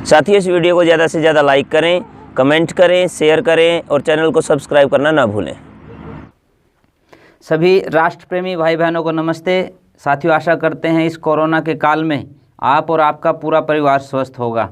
साथ ही इस वीडियो को ज़्यादा से ज़्यादा लाइक करें, कमेंट करें, शेयर करें और चैनल को सब्सक्राइब करना ना भूलें। सभी राष्ट्र प्रेमी भाई बहनों को नमस्ते। साथियों, आशा करते हैं इस कोरोना के काल में आप और आपका पूरा परिवार स्वस्थ होगा।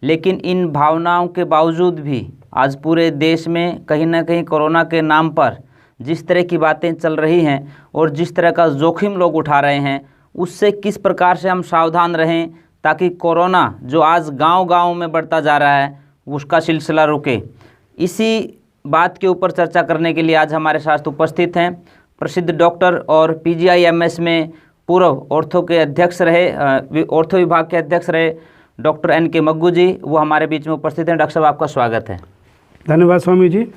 लेकिन इन भावनाओं के बावजूद भी आज पूरे देश में कहीं ना कहीं कोरोना के नाम पर जिस तरह की बातें चल रही हैं और जिस तरह का जोखिम लोग उठा रहे हैं, उससे किस प्रकार से हम सावधान रहें ताकि कोरोना जो आज गांव-गांव में बढ़ता जा रहा है उसका सिलसिला रुके। इसी बात के ऊपर चर्चा करने के लिए आज हमारे साथ उपस्थित हैं प्रसिद्ध डॉक्टर और PGIMS में पूर्व ऑर्थो के अध्यक्ष रहे, ऑर्थो विभाग के अध्यक्ष रहे डॉक्टर NK मग्गू जी। वो हमारे बीच में उपस्थित हैं। डॉक्टर साहब, आपका स्वागत है। धन्यवाद स्वामी जी।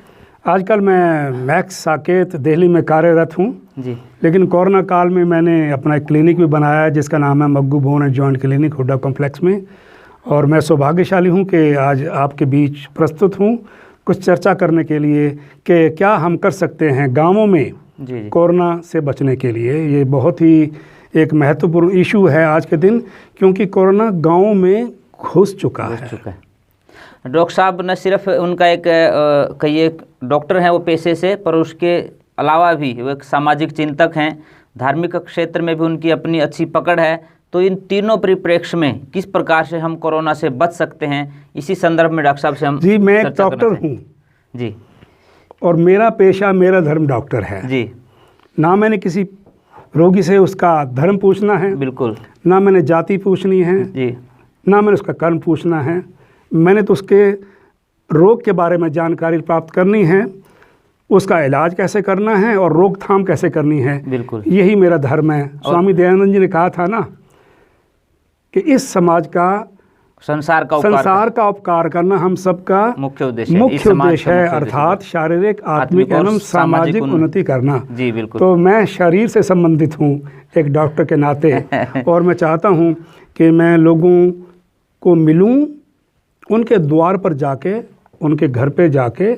आजकल मैं मैक्स साकेत दिल्ली में कार्यरत हूँ जी, लेकिन कोरोना काल में मैंने अपना एक क्लिनिक भी बनाया है जिसका नाम है Maggu bone and joint clinic Hooda complex में। और मैं सौभाग्यशाली हूँ कि आज आपके बीच प्रस्तुत हूँ कुछ चर्चा करने के लिए कि क्या हम कर सकते हैं गाँवों में जी, कोरोना से बचने के लिए। ये बहुत ही एक महत्वपूर्ण इशू है आज के दिन, क्योंकि कोरोना गाँव में घुस चुका है। डॉक्टर साहब न सिर्फ उनका एक कई डॉक्टर हैं वो पेशे से, पर उसके अलावा भी वो एक सामाजिक चिंतक हैं। धार्मिक क्षेत्र में भी उनकी अपनी अच्छी पकड़ है। तो इन तीनों परिप्रेक्ष्य में किस प्रकार से हम कोरोना से बच सकते हैं, इसी संदर्भ में डॉक्टर साहब से हम जी, मैं एक डॉक्टर हूँ जी, और मेरा पेशा मेरा धर्म डॉक्टर है जी। ना मैंने किसी रोगी से उसका धर्म पूछना है, बिल्कुल, ना मैंने जाति पूछनी है जी, ना मैंने उसका कर्म पूछना है। मैंने तो उसके रोग के बारे में जानकारी प्राप्त करनी है, उसका इलाज कैसे करना है और रोकथाम कैसे करनी है। बिल्कुल, यही मेरा धर्म है। स्वामी दयानंद जी ने कहा था ना कि इस समाज का संसार का उपकार करना हम सबका मुख्य उद्देश्य है, अर्थात शारीरिक, आत्मिक एवं सामाजिक उन्नति करना। जी, बिल्कुल। तो मैं शरीर से संबंधित हूँ एक डॉक्टर के नाते और मैं चाहता हूँ कि मैं लोगों को मिलूँ, उनके द्वार पर जाके, उनके घर पे जाके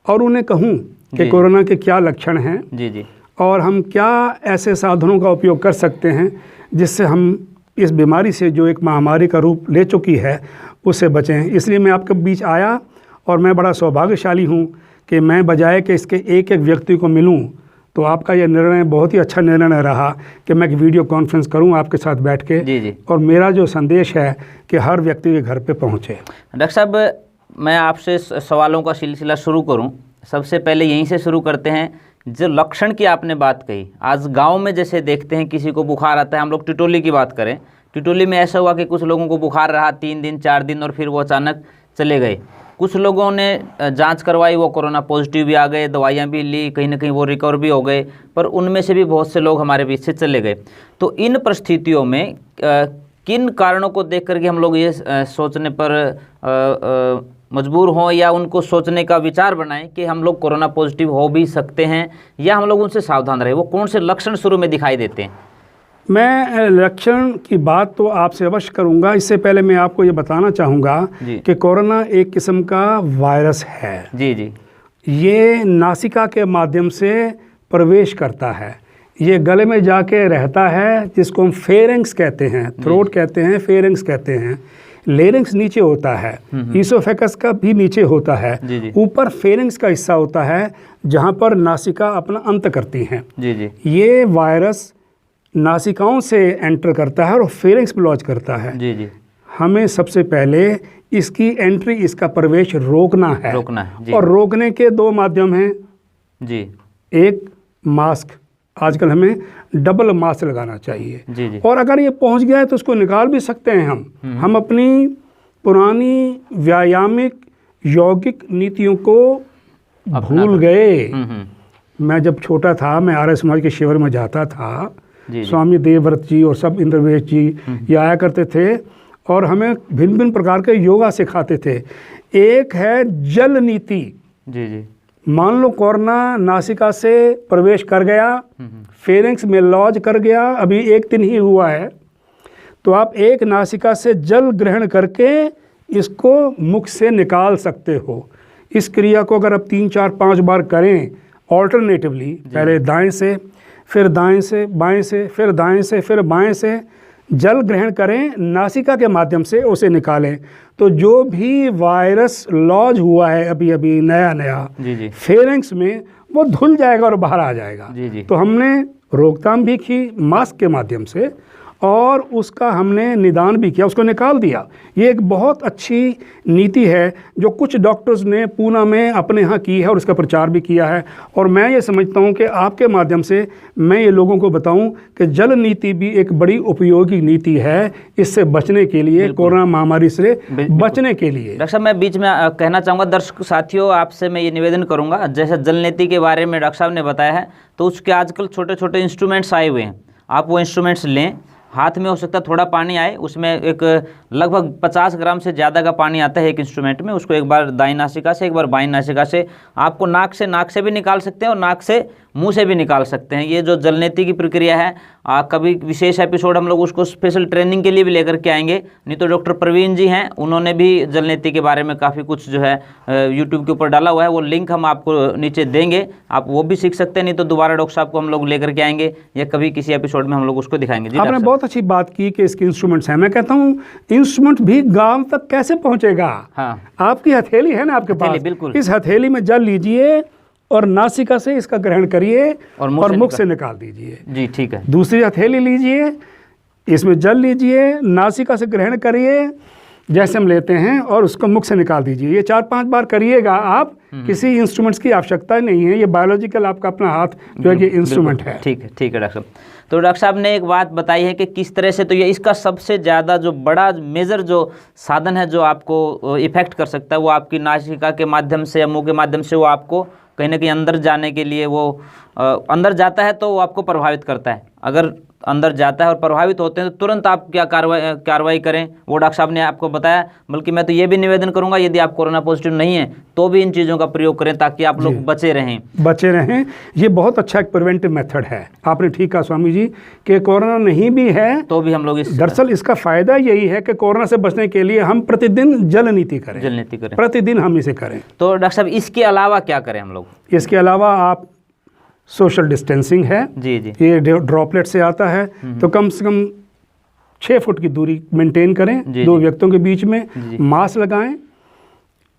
और उन्हें कहूँ कि कोरोना के क्या लक्षण हैं जी, जी, और हम क्या ऐसे साधनों का उपयोग कर सकते हैं जिससे हम इस बीमारी से जो एक महामारी का रूप ले चुकी है उससे बचें। इसलिए मैं आपके बीच आया और मैं बड़ा सौभाग्यशाली हूँ कि मैं बजाय कि इसके एक एक व्यक्ति को मिलूँ, तो आपका यह निर्णय बहुत ही अच्छा निर्णय रहा कि मैं एक वीडियो कॉन्फ्रेंस करूँ आपके साथ बैठ के। जी, जी। और मेरा जो संदेश है कि हर व्यक्ति के घर पे पहुँचे। डॉक्टर साहब, मैं आपसे सवालों का सिलसिला शुरू करूँ। सबसे पहले यहीं से शुरू करते हैं, जो लक्षण की आपने बात कही। आज गांव में जैसे देखते हैं किसी को बुखार आता है, हम लोग टिटोली की बात करें, टिटोली में ऐसा हुआ कि कुछ लोगों को बुखार रहा 3 दिन 4 दिन और फिर वो अचानक चले गए। कुछ लोगों ने जांच करवाई, वो कोरोना पॉजिटिव भी आ गए, दवाइयाँ भी ली, कहीं ना कहीं वो रिकवर भी हो गए, पर उनमें से भी बहुत से लोग हमारे बीच से चले गए। तो इन परिस्थितियों में किन कारणों को देख करके हम लोग ये सोचने पर मजबूर हों या उनको सोचने का विचार बनाएं कि हम लोग कोरोना पॉजिटिव हो भी सकते हैं, या हम लोग उनसे सावधान रहें? वो कौन से लक्षण शुरू में दिखाई देते हैं? मैं लक्षण की बात तो आपसे अवश्य करूंगा। इससे पहले मैं आपको ये बताना चाहूँगा कि कोरोना एक किस्म का वायरस है। जी, जी। ये नासिका के माध्यम से प्रवेश करता है, ये गले में जाके रहता है, जिसको हम फेरेंक्स कहते हैं, थ्रोट कहते हैं, फेरेंक्स कहते हैं। लेरिंक्स नीचे होता है, ईसोफेगस का भी नीचे होता है, ऊपर फेरेंक्स का हिस्सा होता है जहाँ पर नासिका अपना अंत करती हैं। जी, जी। ये वायरस नासिकाओं से एंटर करता है और फेरेंक्स में लॉज करता है। जी, जी। हमें सबसे पहले इसकी एंट्री, इसका प्रवेश रोकना है जी। और रोकने के 2 माध्यम हैं जी। एक मास्क, आजकल हमें डबल मास्क लगाना चाहिए। जी, जी। और अगर ये पहुंच गया है तो उसको निकाल भी सकते हैं हम अपनी पुरानी व्यायामिक यौगिक नीतियों को भूल गए। मैं जब छोटा था, मैं आर्य समाज के शिविर में जाता था, स्वामी देवव्रत जी और सब इंद्रवेश जी ये आया करते थे और हमें भिन्न भिन्न प्रकार के योगा सिखाते थे। एक है जल नीति। जी, जी। मान लो कोरोना नासिका से प्रवेश कर गया, फेरेंक्स में लॉज कर गया, अभी 1 दिन ही हुआ है, तो आप एक नासिका से जल ग्रहण करके इसको मुख से निकाल सकते हो। इस क्रिया को अगर आप 3, 4, 5 बार करें ऑल्टरनेटिवली, पहले दाएं से, फिर दाएं से, बाएं से, फिर दाएं से, फिर बाएं से, जल ग्रहण करें, नासिका के माध्यम से उसे निकालें, तो जो भी वायरस लॉज हुआ है अभी अभी नया नया जी जी फेरेंक्स में, वो धुल जाएगा और बाहर आ जाएगा। जी जी तो हमने रोकथाम भी की मास्क के माध्यम से और उसका हमने निदान भी किया, उसको निकाल दिया। ये एक बहुत अच्छी नीति है जो कुछ डॉक्टर्स ने पूना में अपने यहाँ की है और इसका प्रचार भी किया है। और मैं ये समझता हूँ कि आपके माध्यम से मैं ये लोगों को बताऊँ कि जल नीति भी एक बड़ी उपयोगी नीति है इससे बचने के लिए, कोरोना महामारी से बचने के लिए। डॉक्टर साहब, मैं बीच में कहना चाहूँगा दर्शक साथियों, आपसे मैं ये निवेदन करूँगा, जैसे जल नीति के बारे में डॉक्टर साहब ने बताया है, तो उसके आजकल छोटे छोटे इंस्ट्रूमेंट्स आए हुए हैं, आप वो इंस्ट्रूमेंट्स लें। हाथ में हो सकता है थोड़ा पानी आए, उसमें एक लगभग 50 ग्राम से ज़्यादा का पानी आता है एक इंस्ट्रूमेंट में, उसको एक बार दाईं नासिका से एक बार बाईं नासिका से, आपको नाक से भी निकाल सकते हैं और नाक से मुंह से भी निकाल सकते हैं। ये जो जलनेति की प्रक्रिया है, कभी विशेष एपिसोड हम लोग उसको स्पेशल ट्रेनिंग के लिए भी लेकर के आएंगे। नहीं तो डॉक्टर प्रवीण जी हैं, उन्होंने भी जलनेति के बारे में काफ़ी कुछ जो है यूट्यूब के ऊपर डाला हुआ है, वो लिंक हम आपको नीचे देंगे, आप वो भी सीख सकते हैं। नहीं तो दोबारा डॉक्टर साहब को हम लोग लेकर के आएंगे या कभी किसी एपिसोड में हम लोग उसको दिखाएंगे। जी, आपने बहुत अच्छी बात की कि इसके इंस्ट्रूमेंट्स हैं। मैं कहता हूँ इंस्ट्रूमेंट भी गांव तक कैसे पहुंचेगा? हाँ, आपकी हथेली है ना आपके पास, बिल्कुल। इस हथेली में जल लीजिए और नासिका से इसका ग्रहण करिए और मुख से निकाल दीजिए। जी, ठीक है। दूसरी हथेली लीजिए, इसमें जल लीजिए, नासिका से ग्रहण करिए जैसे हम लेते हैं और उसको मुख से निकाल दीजिए। ये 4-5 बार करिएगा आप, किसी इंस्ट्रूमेंट्स की आवश्यकता नहीं है, ये बायोलॉजिकल आपका अपना हाथ जो है ये इंस्ट्रूमेंट है। ठीक है, ठीक है डॉक्टर साहब। तो डॉक्टर साहब ने एक बात बताई है कि किस तरह से, तो ये इसका सबसे ज़्यादा जो बड़ा मेजर जो साधन है जो आपको इफेक्ट कर सकता है, वो आपकी नासिका के माध्यम से या मुंह के माध्यम से, वो आपको कहीं ना कहीं अंदर जाने के लिए, वो अंदर जाता है तो वो आपको प्रभावित करता है। अगर अंदर जाता है और प्रभावित होते हैं तो तुरंत आप क्या कार्रवाई करें, वो डॉक्टर साहब ने आपको बताया। बल्कि मैं तो ये भी निवेदन करूंगा, यदि आप कोरोना पॉजिटिव नहीं है तो भी इन चीज़ों का प्रयोग करें ताकि आप लोग बचे रहें। ये बहुत अच्छा एक प्रिवेंटिव मेथड है। आपने ठीक कहा स्वामी जी कि कोरोना नहीं भी है तो भी हम लोग दरअसल इसका फ़ायदा यही है कि कोरोना से बचने के लिए हम प्रतिदिन जल नीति करें, प्रतिदिन हम इसे करें। तो डॉक्टर साहब इसके अलावा क्या करें हम लोग? इसके अलावा आप सोशल डिस्टेंसिंग है, जी जी, ये ड्रॉपलेट से आता है, तो कम से कम 6 फुट की दूरी मेंटेन करें दो व्यक्तियों के बीच में, मास्क लगाएं,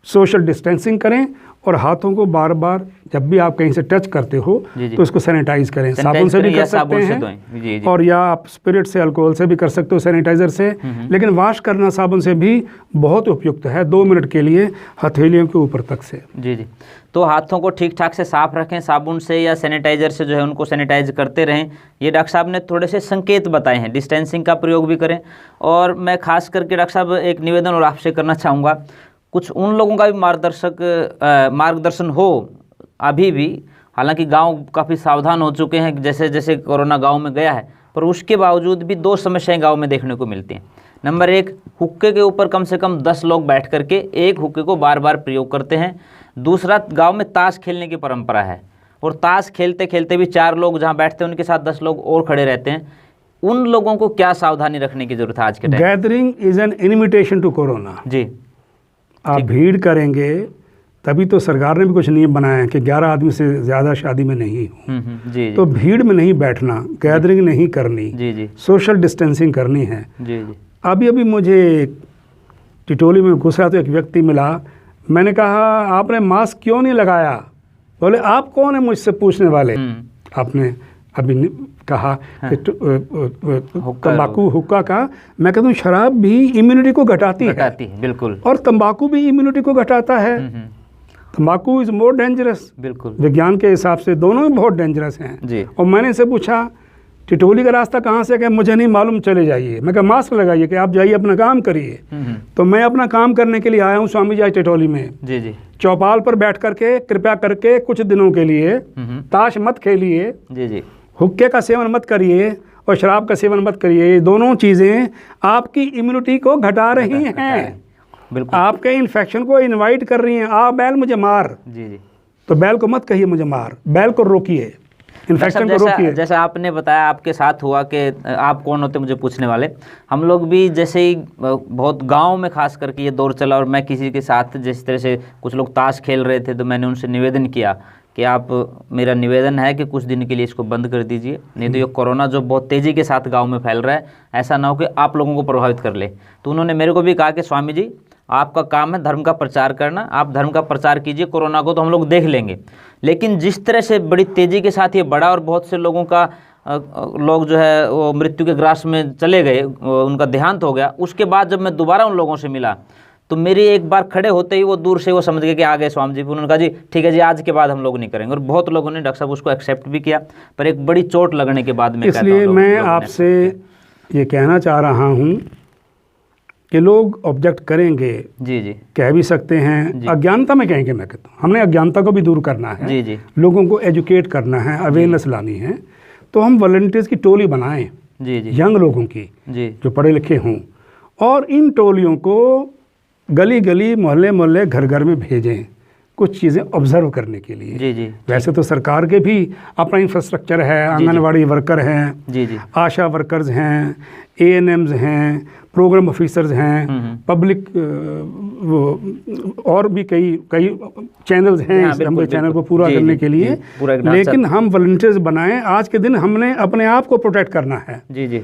सोशल डिस्टेंसिंग करें और हाथों को बार बार जब भी आप कहीं से टच करते हो तो उसको सैनिटाइज करें। साबुन से भी कर सकते हैं और या आप स्पिरिट से, अल्कोहल से भी कर सकते हो, सैनिटाइजर से। लेकिन वॉश करना साबुन से भी बहुत उपयुक्त है, 2 मिनट के लिए हथेलियों के ऊपर तक से। जी जी, तो हाथों को ठीक ठाक से साफ रखें, साबुन से या सैनिटाइजर से जो है उनको सैनिटाइज करते रहें। ये डॉक्टर साहब ने थोड़े से संकेत बताए हैं, डिस्टेंसिंग का प्रयोग भी करें। और मैं खास करके डॉक्टर साहब एक निवेदन और आपसे करना चाहूँगा, कुछ उन लोगों का भी मार्गदर्शन हो अभी भी, हालांकि गांव काफ़ी सावधान हो चुके हैं जैसे जैसे कोरोना गांव में गया है, पर उसके बावजूद भी 2 समस्याएं गांव में देखने को मिलती हैं। नंबर 1, हुक्के के ऊपर कम से कम 10 लोग बैठ करके एक हुक्के को बार बार प्रयोग करते हैं। दूसरा, गांव में ताश खेलने की परंपरा है और ताश खेलते खेलते भी 4 लोग जहां बैठते हैं उनके साथ 10 लोग और खड़े रहते हैं। उन लोगों को क्या सावधानी रखने की जरूरत है आज के time? Gathering is an invitation to corona. जी, आप भीड़ करेंगे तभी तो सरकार ने भी कुछ नियम बनाए हैं कि 11 आदमी से ज़्यादा शादी में नहीं हो। जी, तो भीड़ में नहीं बैठना, गैदरिंग नहीं करनी, जी जी, सोशल डिस्टेंसिंग करनी है। जी जी, अभी मुझे टिटोली में घुसा तो एक व्यक्ति मिला, मैंने कहा आपने मास्क क्यों नहीं लगाया? बोले आप कौन है मुझसे पूछने वाले? आपने अभी कहा कि तंबाकू हुक्का का, मैं कहता हूँ शराब भी इम्यूनिटी को घटाती है, बिल्कुल, और तंबाकू भी इम्यूनिटी को घटाता है। तंबाकू इज मोर डेंजरस, बिल्कुल, विज्ञान के हिसाब से दोनों ही बहुत डेंजरस हैं जी। और मैंने इनसे पूछा टिटोली का रास्ता कहाँ से? क्या मुझे नहीं मालूम, चले जाइए। मैं कहा मास्क लगाइए कि आप जाइए अपना काम करिए। तो मैं अपना काम करने के लिए आया हूँ स्वामी जी टिटोली में। जी जी, चौपाल पर बैठ करके कृपया करके कुछ दिनों के लिए ताश मत खेलिए, जी जी, हुक्के का सेवन मत करिए और शराब का सेवन मत करिए। ये दोनों चीज़ें आपकी इम्यूनिटी को घटा रही हैं, बिल्कुल, आपके इन्फेक्शन को इनवाइट कर रही हैं। आप बैल मुझे मार, जी जी, तो बैल को मत कहिए मुझे मार, बैल को रोकिए, इन्फेक्शन को रोकिए। जैसा आपने बताया आपके साथ हुआ कि आप कौन होते मुझे पूछने वाले, हम लोग भी जैसे ही बहुत गांव में खास करके ये दौर चला और मैं किसी के साथ जिस तरह से कुछ लोग ताश खेल रहे थे तो मैंने उनसे निवेदन किया कि आप, मेरा निवेदन है कि कुछ दिन के लिए इसको बंद कर दीजिए, नहीं तो ये कोरोना जो बहुत तेज़ी के साथ गांव में फैल रहा है, ऐसा ना हो कि आप लोगों को प्रभावित कर ले। तो उन्होंने मेरे को भी कहा कि स्वामी जी, आपका काम है धर्म का प्रचार करना, आप धर्म का प्रचार कीजिए, कोरोना को तो हम लोग देख लेंगे। लेकिन जिस तरह से बड़ी तेज़ी के साथ ये बढ़ा और बहुत से लोगों का लोग जो है वो मृत्यु के ग्रास में चले गए, उनका देहांत हो गया, उसके बाद जब मैं दोबारा उन लोगों से मिला तो मेरी एक बार खड़े होते ही वो दूर से वो समझ गए कि आ गए स्वामी जी। उन्होंने कहा जी ठीक है जी, आज के बाद हम लोग नहीं करेंगे, और बहुत लोगों ने डॉक्टर साहब उसको एक्सेप्ट भी किया, पर एक बड़ी चोट लगने के बाद में। इसलिए मैं आपसे ये कहना चाह रहा हूँ कि लोग ऑब्जेक्ट करेंगे, जी जी, कह भी सकते हैं, अज्ञानता में कहेंगे। मैं कहता हूँ हमने अज्ञानता को भी दूर करना है, जी जी, लोगों को एजुकेट करना है, अवेयरनेस लानी है। तो हम वॉलंटियर्स की टोली बनाएं, जी जी, यंग लोगों की, जी, जो पढ़े लिखे हों, और इन टोलियों को गली गली, मोहल्ले मोहल्ले, घर घर में भेजें कुछ चीज़ें ऑब्जर्व करने के लिए। जी जी, वैसे तो सरकार के भी अपना इंफ्रास्ट्रक्चर है, आंगनवाड़ी वर्कर हैं, जी जी, आशा वर्कर्स हैं, ANMs हैं, प्रोग्राम ऑफिसर्स हैं, पब्लिक वो और भी कई चैनल्स हैं इस लंबे चैनल को पूरा करने के लिए। लेकिन हम वॉलंटियर्स बनाएं। आज के दिन हमने अपने आप को प्रोटेक्ट करना है, जी जी,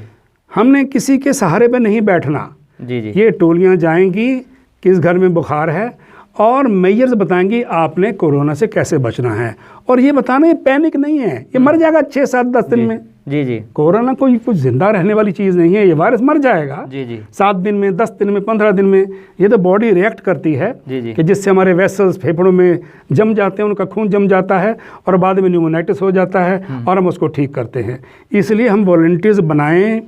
हमने किसी के सहारे पे नहीं बैठना। जी जी, ये टोलियां जाएंगी, किस घर में बुखार है, और मेजर्स बताएंगी आपने कोरोना से कैसे बचना है। और ये बताना, ये पैनिक नहीं है, ये मर जाएगा 6, 7, 10 दिन में। जी जी, कोरोना कोई कुछ जिंदा रहने वाली चीज़ नहीं है, ये वायरस मर जाएगा। जी जी, 7 दिन में, 10 दिन में, 15 दिन में। ये तो बॉडी रिएक्ट करती है, जी जी, कि जिससे हमारे वेसल्स फेफड़ों में जम जाते हैं, उनका खून जम जाता है और बाद में न्यूमोनाइटिस हो जाता है, और हम उसको ठीक करते हैं। इसलिए हम वॉलंटियर्स बनाएं,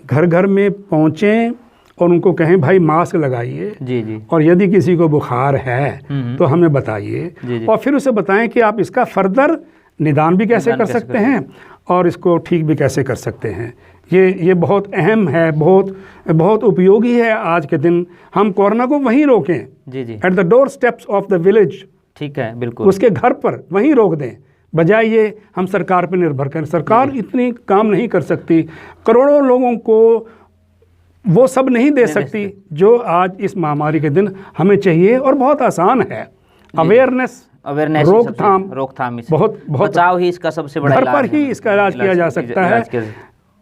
घर घर में पहुँचें और उनको कहें भाई मास्क लगाइए, जी जी, और यदि किसी को बुखार है तो हमें बताइए, और फिर उसे बताएं कि आप इसका फर्दर निदान भी कैसे कर सकते हैं और इसको ठीक भी कैसे कर सकते हैं। ये बहुत अहम है, बहुत उपयोगी है। आज के दिन हम कोरोना को वहीं रोकें, जी जी, at the door steps of the village. ठीक है, बिल्कुल, उसके घर पर वहीं रोक दें, बजाय ये हम सरकार पर निर्भर करें। सरकार इतनी काम नहीं कर सकती, करोड़ों लोगों को वो सब नहीं दे सकती जो आज इस महामारी के दिन हमें चाहिए। और बहुत आसान है, अवेयरनेस, रोकथाम, बहुत बचाव ही इसका सबसे बड़ा घर पर ही इसका इलाज किया जा सकता है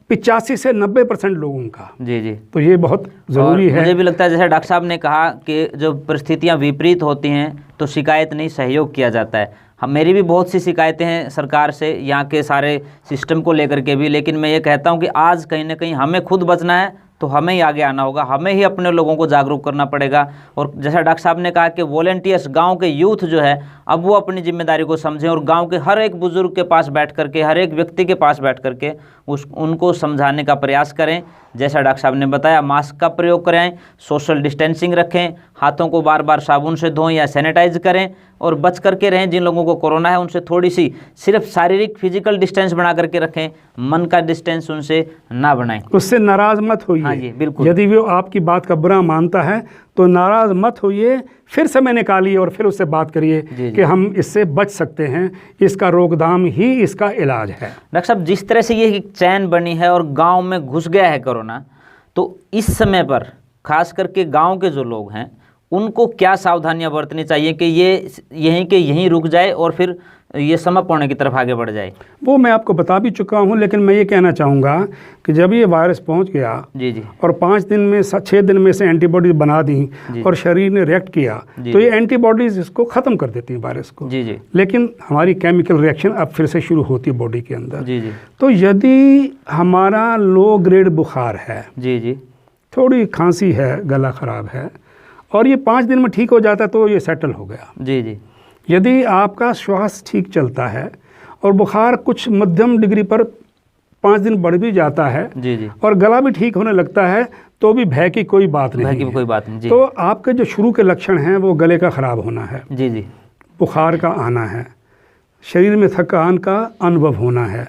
85 से 90% लोगों का। जी जी, तो ये बहुत ज़रूरी है। मुझे भी लगता है जैसे डॉक्टर साहब ने कहा कि जो परिस्थितियां विपरीत होती हैं तो शिकायत नहीं, सहयोग किया जाता है। हम, मेरी भी बहुत सी शिकायतें हैं सरकार से, यहाँ के सारे सिस्टम को लेकर के भी, लेकिन मैं ये कहता हूँ कि आज कहीं ना कहीं हमें खुद बचना है तो हमें ही आगे आना होगा, हमें ही अपने लोगों को जागरूक करना पड़ेगा। और जैसा डॉक्टर साहब ने कहा कि वॉलंटियर्स, गांव के यूथ जो है, अब वो अपनी जिम्मेदारी को समझें और गांव के हर एक बुजुर्ग के पास बैठ करके, हर एक व्यक्ति के पास बैठ करके उनको समझाने का प्रयास करें। जैसा डॉक्टर साहब ने बताया, मास्क का प्रयोग करें, सोशल डिस्टेंसिंग रखें, हाथों को बार बार साबुन से धोएं या सैनिटाइज करें, और बच करके रहें। जिन लोगों को कोरोना है उनसे थोड़ी सी सिर्फ शारीरिक फिजिकल डिस्टेंस बना करके रखें, मन का डिस्टेंस उनसे ना बनाएं। उससे नाराज मत होइए। हाँ जी, बिल्कुल। यदि वो आपकी बात का बुरा मानता है तो नाराज मत होइए, फिर समय निकालिए और फिर उससे बात करिए कि हम इससे बच सकते हैं, इसका रोकथाम ही इसका इलाज है। डॉक्टर साहब, जिस तरह से ये चैन बनी है और गांव में घुस गया है कोरोना, तो इस समय पर खास करके गांव के जो लोग हैं उनको क्या सावधानियां बरतनी चाहिए कि ये यहीं के यहीं रुक जाए और फिर ये समाप्त होने की तरफ आगे बढ़ जाए? वो मैं आपको बता भी चुका हूँ, लेकिन मैं ये कहना चाहूँगा कि जब ये वायरस पहुँच गया, जी जी, और 5 दिन में 6 दिन में से एंटीबॉडीज बना दी और शरीर ने रिएक्ट किया, तो ये एंटीबॉडीज इसको ख़त्म कर देती हैं वायरस को। जी जी, लेकिन हमारी केमिकल रिएक्शन अब फिर से शुरू होती है बॉडी के अंदर। जी जी, तो यदि हमारा लो ग्रेड बुखार है, जी जी, थोड़ी खांसी है, गला ख़राब है, और ये 5 दिन में ठीक हो जाता तो ये सेटल हो गया। जी जी, यदि आपका श्वास ठीक चलता है और बुखार कुछ मध्यम डिग्री पर 5 दिन बढ़ भी जाता है, जी जी, और गला भी ठीक होने लगता है, तो भी भय की कोई बात नहीं है। कोई बात नहीं। जी। तो आपके जो शुरू के लक्षण हैं वो गले का ख़राब होना है, जी जी, बुखार का आना है, शरीर में थकान का अनुभव होना है,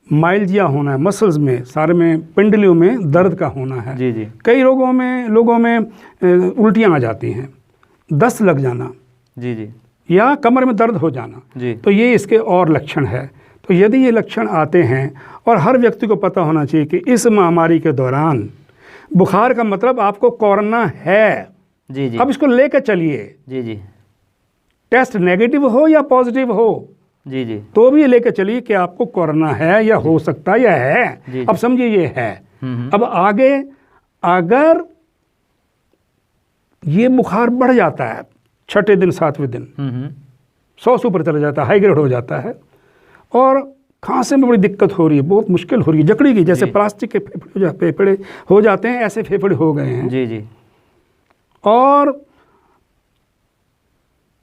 माइल्जिया होना है, मसल्स में, सारे में, पिंडलियों में दर्द का होना है। जी जी, कई लोगों में उल्टियाँ आ जाती हैं, दस्त लग जाना, जी जी, या कमर में दर्द हो जाना, जी, तो ये इसके और लक्षण है। तो यदि ये लक्षण आते हैं, और हर व्यक्ति को पता होना चाहिए कि इस महामारी के दौरान बुखार का मतलब आपको कोरोना है, जी जी, अब इसको लेकर चलिए, जी जी, टेस्ट नेगेटिव हो या पॉजिटिव हो, जी जी तो भी लेके चलिए कि आपको कोरोना है या हो सकता है या है। जी। अब समझिए ये है। अब आगे अगर ये बुखार बढ़ जाता है 6ठे दिन 7वें दिन 100 से ऊपर चला जाता है, हाई ग्रेड हो जाता है, और खांसी में बड़ी दिक्कत हो रही है, बहुत मुश्किल हो रही है, जकड़ी की जैसे प्लास्टिक के फेफड़े हो जाते हैं, ऐसे फेफड़े हो गए हैं। जी जी और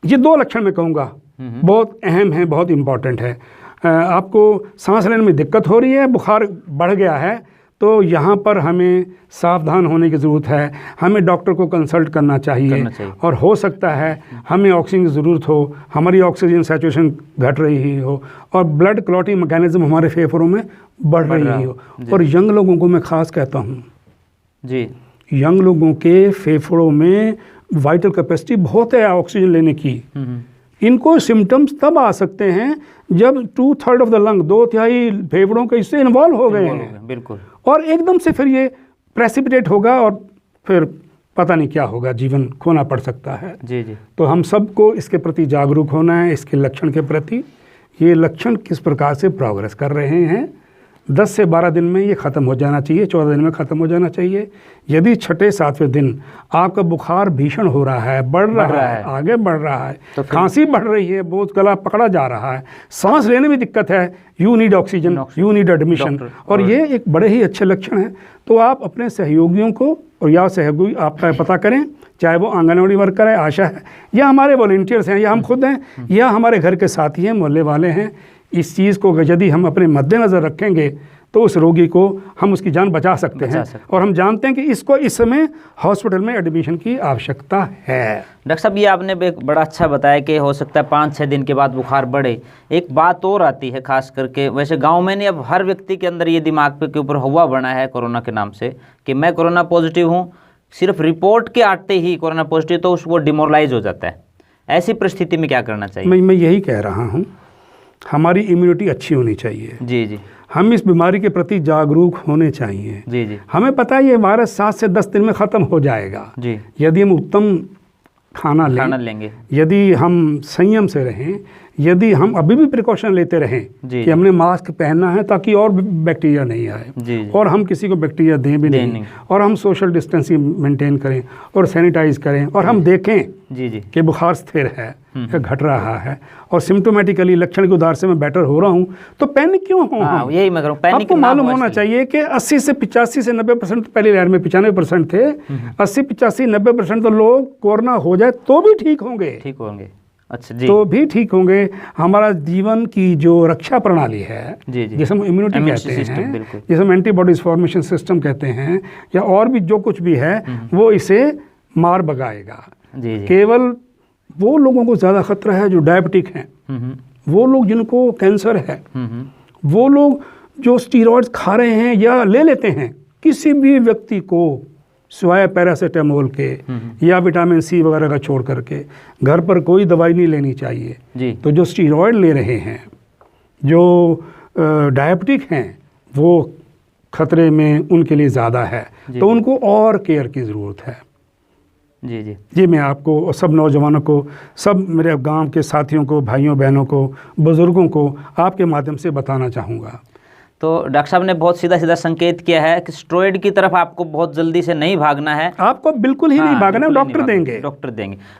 ये 2 लक्षण मैं कहूँगा बहुत अहम है, बहुत इम्पॉर्टेंट है। आपको सांस लेने में दिक्कत हो रही है, बुखार बढ़ गया है, तो यहाँ पर हमें सावधान होने की ज़रूरत है, हमें डॉक्टर को कंसल्ट करना चाहिए। और हो सकता है हमें ऑक्सीजन की ज़रूरत हो, हमारी ऑक्सीजन सैचुरेशन घट रही हो और ब्लड क्लॉटिंग मैकेनिज्म हमारे फेफड़ों में बढ़ रही हो। और यंग लोगों को मैं ख़ास कहता हूँ जी, यंग लोगों के फेफड़ों में वाइटल कैपेसिटी बहुत है ऑक्सीजन लेने की। इनको सिम्टम्स तब आ सकते हैं जब 2/3 ऑफ द लंग, 2/3 फेफड़ों के इससे इन्वॉल्व हो गए हैं। बिल्कुल। और एकदम से फिर ये प्रेसिपिटेट होगा और फिर पता नहीं क्या होगा, जीवन खोना पड़ सकता है। जी जी तो हम सबको इसके प्रति जागरूक होना है, इसके लक्षण के प्रति। ये लक्षण किस प्रकार से प्रोग्रेस कर रहे हैं, 10 से 12 दिन में ये ख़त्म हो जाना चाहिए, 14 दिन में ख़त्म हो जाना चाहिए। यदि 6ठे 7वें दिन आपका बुखार भीषण हो रहा है, बढ़ रहा है, आगे बढ़ रहा है, तो खांसी बढ़ रही है, बहुत गला पकड़ा जा रहा है, सांस लेने में दिक्कत है, you need oxygen, you need admission, और ये एक बड़े ही अच्छे लक्षण हैं। तो आप अपने सहयोगियों को और या सहयोगी आपका पता करें, चाहे वो आंगनवाड़ी वर्कर है, आशा है, या हमारे वॉलंटियर्स हैं, या हम खुद हैं, या हमारे घर के साथी हैं, मोहल्ले वाले हैं। इस चीज़ को यदि हम अपने मद्देनज़र रखेंगे तो उस रोगी को हम उसकी जान बचा सकते हैं। और हम जानते हैं कि इसको इस समय हॉस्पिटल में एडमिशन की आवश्यकता है। डॉक्टर साहब, ये आपने एक बड़ा अच्छा बताया कि हो सकता है 5-6 दिन के बाद बुखार बढ़े। एक बात और आती है, खास करके वैसे गांव में नहीं, अब हर व्यक्ति के अंदर ये दिमाग पे के ऊपर हुआ बना है कोरोना के नाम से कि मैं कोरोना पॉजिटिव हूँ। सिर्फ रिपोर्ट के आते ही कोरोना पॉजिटिव, तो उसको डिमोरलाइज हो जाता है। ऐसी परिस्थिति में क्या करना चाहिए? मैं यही कह रहा हूँ, हमारी इम्यूनिटी अच्छी होनी चाहिए। जी जी हम इस बीमारी के प्रति जागरूक होने चाहिए। जी जी हमें पता है ये वायरस 7 से 10 दिन में ख़त्म हो जाएगा जी, यदि हम उत्तम खाना लेंगे, यदि हम संयम से रहें, यदि हम अभी भी प्रिकॉशन लेते रहें कि हमने मास्क पहनना है ताकि और बैक्टीरिया नहीं आए, जी, और हम किसी को बैक्टीरिया दें भी नहीं, और हम सोशल डिस्टेंसिंग मेंटेन करें और सैनिटाइज करें, और हम देखें जी जी कि बुखार स्थिर है या घट रहा है और सिम्टोमेटिकली लक्षण के उधार से मैं बेटर हो रहा हूँ, तो पैनिक क्यों हो? यही मैं करूँ, पैनिक आपको मालूम होना चाहिए कि 80 से 85 से 90% पहली लहर में 95% थे, 80, 85, 90% तो लोग कोरोना हो जाए तो भी ठीक होंगे। अच्छा जी, तो भी ठीक होंगे। हमारा जीवन की जो रक्षा प्रणाली है, जिसे हम इम्यूनिटी कहते हैं, जिसे हम एंटीबॉडीज फॉर्मेशन सिस्टम कहते हैं, या और भी जो कुछ भी है, वो इसे मार भगाएगा। केवल वो लोगों को ज़्यादा खतरा है जो डायबिटिक हैं, वो लोग जिनको कैंसर है, वो लोग जो स्टीरॉइड्स खा रहे हैं या ले लेते हैं। किसी भी व्यक्ति को सिवाय पैरासीटामोल के या विटामिन सी वगैरह का छोड़ करके घर पर कोई दवाई नहीं लेनी चाहिए जी। तो जो स्टीरॉयड ले रहे हैं, जो डायबिटिक हैं, वो खतरे में उनके लिए ज़्यादा है, तो उनको और केयर की ज़रूरत है। जी जी जी, मैं आपको और सब नौजवानों को, सब मेरे गांव के साथियों को, भाइयों बहनों को, बुज़ुर्गों को आपके माध्यम से बताना चाहूँगा। तो डॉक्टर साहब ने बहुत सीधा सीधा संकेत किया है कि स्टेरॉइड की तरफ आपको बहुत जल्दी से नहीं भागना है, आपको बिल्कुल ही नहीं भागना है। डॉक्टर देंगे,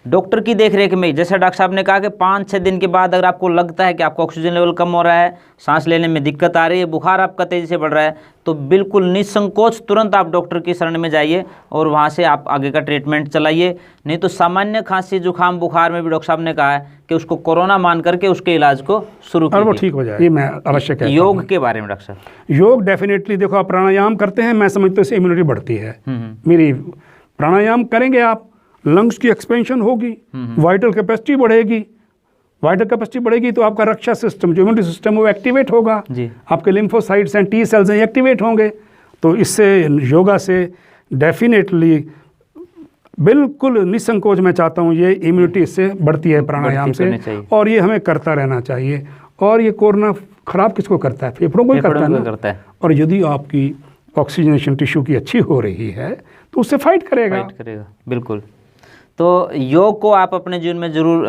डॉक्टर की देखरेख में। जैसे डॉक्टर साहब ने कहा कि 5-6 दिन के बाद अगर आपको लगता है कि आपका ऑक्सीजन लेवल कम हो रहा है, सांस लेने में दिक्कत आ रही है, बुखार आपका तेज़ी से बढ़ रहा है, तो बिल्कुल निसंकोच तुरंत आप डॉक्टर की शरण में जाइए और वहाँ से आप आगे का ट्रीटमेंट चलाइए। नहीं तो सामान्य खांसी जुकाम बुखार में भी डॉक्टर साहब ने कहा है कि उसको कोरोना मान करके उसके इलाज को शुरू कीजिए, और वो ठीक हो जाए। ये मैं अवश्य कहता हूं। योग के बारे में डॉक्टर साहब? योग डेफिनेटली, देखो आप प्राणायाम करते हैं, मैं समझता हूँ इससे इम्यूनिटी बढ़ती है मेरी। प्राणायाम करेंगे आप, लंग्स की एक्सपेंशन होगी, वाइटल कैपेसिटी बढ़ेगी, वाइटल कैपेसिटी बढ़ेगी तो आपका रक्षा सिस्टम, जो इम्यूनिटी सिस्टम, वो एक्टिवेट होगा, आपके lymphocytes and T cells activate होंगे। तो इससे, योगा से डेफिनेटली बिल्कुल निसंकोच मैं चाहता हूँ, ये इम्यूनिटी इससे बढ़ती है प्राणायाम से, और ये हमें करता रहना चाहिए। और ये कोरोना खराब किसको करता है? फेफड़ों को ही करता है। और यदि आपकी ऑक्सीजनेशन टिश्यू की अच्छी हो रही है तो उससे फाइट करेगा। बिल्कुल। तो योग को आप अपने जीवन में ज़रूर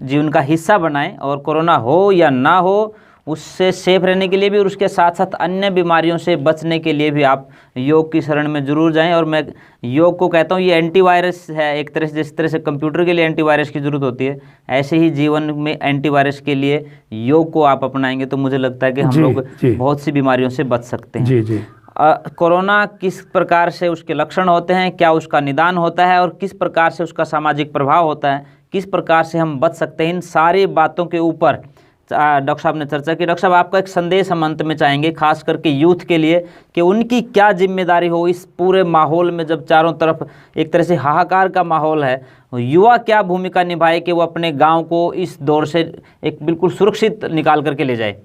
जीवन का हिस्सा बनाएं, और कोरोना हो या ना हो उससे सेफ रहने के लिए भी और उसके साथ साथ अन्य बीमारियों से बचने के लिए भी आप योग की शरण में ज़रूर जाएं। और मैं योग को कहता हूँ ये एंटीवायरस है एक तरह से, जिस तरह से कंप्यूटर के लिए एंटीवायरस की ज़रूरत होती है, ऐसे ही जीवन में एंटीवायरस के लिए योग को आप अपनाएंगे तो मुझे लगता है कि हम लोग बहुत सी बीमारियों से बच सकते हैं। जी जी। कोरोना किस प्रकार से उसके लक्षण होते हैं, क्या उसका निदान होता है और किस प्रकार से उसका सामाजिक प्रभाव होता है, किस प्रकार से हम बच सकते हैं, इन सारी बातों के ऊपर डॉक्टर साहब ने चर्चा की। डॉक्टर साहब, आपका एक संदेश हम अंत में चाहेंगे, खास करके यूथ के लिए, कि उनकी क्या जिम्मेदारी हो इस पूरे माहौल में, जब चारों तरफ एक तरह से हाहाकार का माहौल है, युवा क्या भूमिका निभाए कि वो अपने गांव को इस दौर से एक बिल्कुल सुरक्षित निकाल करके ले जाए।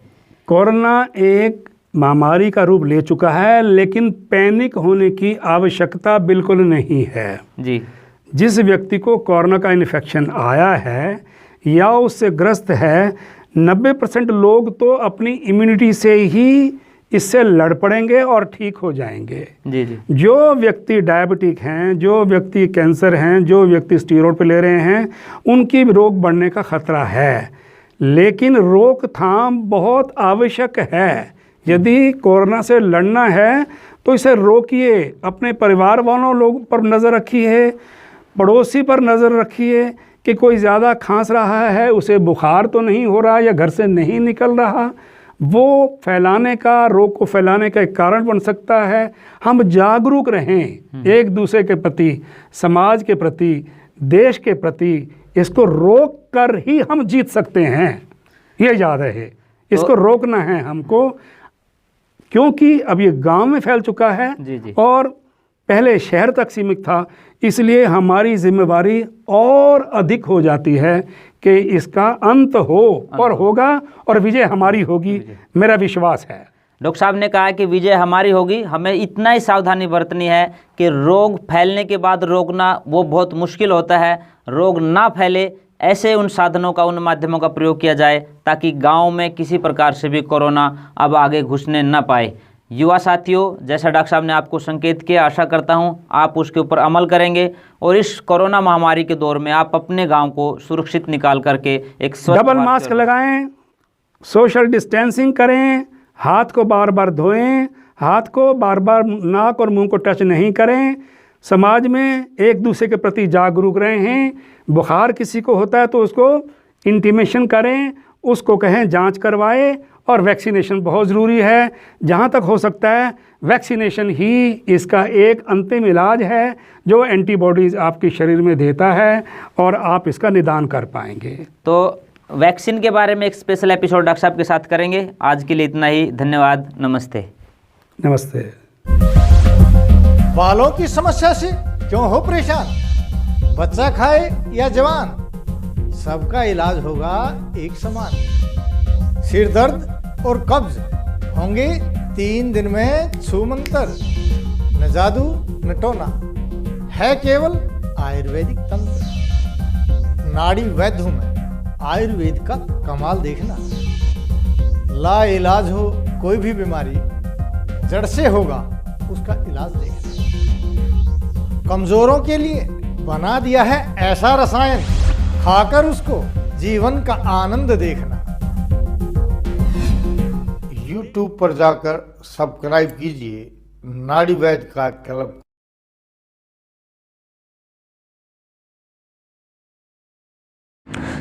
कोरोना एक महामारी का रूप ले चुका है, लेकिन पैनिक होने की आवश्यकता बिल्कुल नहीं है जी। जिस व्यक्ति को कोरोना का इन्फेक्शन आया है या उससे ग्रस्त है, 90% लोग तो अपनी इम्यूनिटी से ही इससे लड़ पड़ेंगे और ठीक हो जाएंगे। जी जी। जो व्यक्ति डायबिटिक हैं, जो व्यक्ति कैंसर हैं, जो व्यक्ति स्टीरॉयड पे ले रहे हैं, उनकी रोग बढ़ने का खतरा है, लेकिन रोकथाम बहुत आवश्यक है। यदि कोरोना से लड़ना है तो इसे रोकिए, अपने परिवार वालों लोगों पर नज़र रखिए, पड़ोसी पर नज़र रखिए कि कोई ज़्यादा खांस रहा है, उसे बुखार तो नहीं हो रहा या घर से नहीं निकल रहा, वो फैलाने का, रोग को फैलाने का एक कारण बन सकता है। हम जागरूक रहें एक दूसरे के प्रति, समाज के प्रति, देश के प्रति, इसको रोक कर ही हम जीत सकते हैं, ये याद रहे। इसको रोकना है हमको, क्योंकि अब ये गांव में फैल चुका है जी जी। और पहले शहर तक सीमित था, इसलिए हमारी जिम्मेवारी और अधिक हो जाती है कि इसका अंत हो और होगा, और विजय हमारी होगी, मेरा विश्वास है। डॉक्टर साहब ने कहा कि विजय हमारी होगी। हमें इतना ही सावधानी बरतनी है कि रोग फैलने के बाद रोकना वो बहुत मुश्किल होता है। रोग ना फैले ऐसे उन साधनों का, उन माध्यमों का प्रयोग किया जाए ताकि गांव में किसी प्रकार से भी कोरोना अब आगे घुसने न पाए। युवा साथियों, जैसा डॉक्टर साहब ने आपको संकेत किया, आशा करता हूं आप उसके ऊपर अमल करेंगे और इस कोरोना महामारी के दौर में आप अपने गांव को सुरक्षित निकाल करके एक डबल मास्क लगाएं, सोशल डिस्टेंसिंग करें, हाथ को बार बार धोएं, हाथ को बार बार नाक और मुंह को टच नहीं करें, समाज में एक दूसरे के प्रति जागरूक रहें। बुखार किसी को होता है तो उसको इंटीमेशन करें, उसको कहें जांच करवाए, और वैक्सीनेशन बहुत ज़रूरी है। जहाँ तक हो सकता है वैक्सीनेशन ही इसका एक अंतिम इलाज है जो एंटीबॉडीज़ आपके शरीर में देता है और आप इसका निदान कर पाएंगे। तो वैक्सीन के बारे में एक स्पेशल एपिसोड डॉक्टर साहब के साथ करेंगे। आज के लिए इतना ही, धन्यवाद, नमस्ते। नमस्ते। बालों की समस्या से क्यों हो परेशान? बच्चा खाए या जवान, सबका इलाज होगा एक समान। सिर दर्द और कब्ज होंगे 3 दिन में छूमंतर, न जादू न टोना, है केवल आयुर्वेदिक तंत्र। नाड़ी वैद्य हूं मैं, आयुर्वेद का कमाल देखना। ला इलाज हो कोई भी बीमारी, जड़ से होगा उसका इलाज देखना। कमजोरों के लिए बना दिया है ऐसा रसायन, खाकर उसको जीवन का आनंद देखना। YouTube पर जाकर सब्सक्राइब कीजिए नाड़ी वैद्य का क्लब।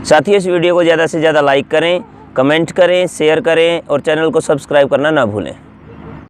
साथियों, इस वीडियो को ज़्यादा से ज़्यादा लाइक करें, कमेंट करें, शेयर करें और चैनल को सब्सक्राइब करना ना भूलें।